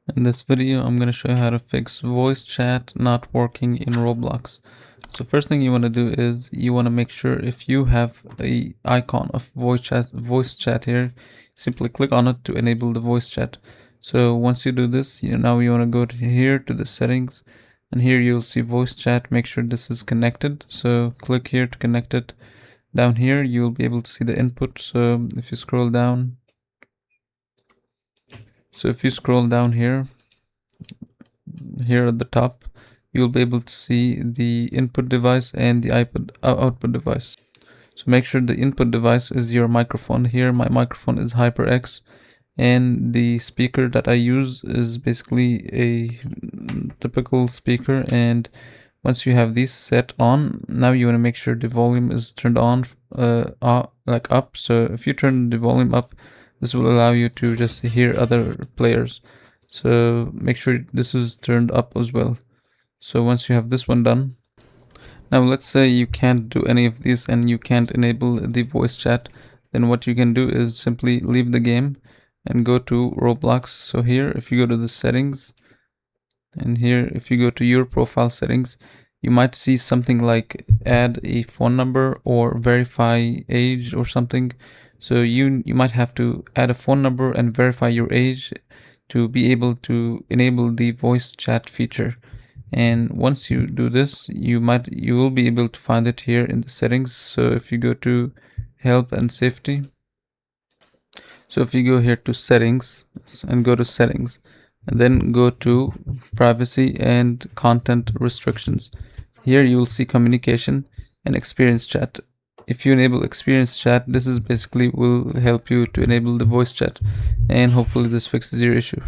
In this video, I'm going to show you how to fix voice chat not working in Roblox. So first thing you want to do is you want to make sure if you have a icon of voice chat here, simply click on it to enable the voice chat. So once you do this, now you want to go to here to the settings, and here you'll see voice chat. Make sure this is connected. So click here to connect it. Down here, you'll be able to see the input. So if you scroll down, here at the top, you'll be able to see the input device and the output device. So make sure the input device is your microphone. Here my microphone is HyperX, and the speaker that I use is basically a typical speaker. And once you have these set on, now you want to make sure the volume is turned on, like up. So if you turn the volume up, this will allow you to just hear other players. So make sure this is turned up as well. So once you have this one done, now let's say you can't do any of these and you can't enable the voice chat, then what you can do is simply leave the game and go to Roblox. So here, if you go to the settings, and here if you go to your profile settings, you might see something like add a phone number or verify age or something. So you might have to add a phone number and verify your age to be able to enable the voice chat feature. And once you do this, you will be able to find it here in the settings. So if you go to help and safety, so if you go here to settings and go to settings, and then go to privacy and content restrictions, here you will see communication and experience chat. If you enable experience chat, this is basically will help you to enable the voice chat, and hopefully this fixes your issue.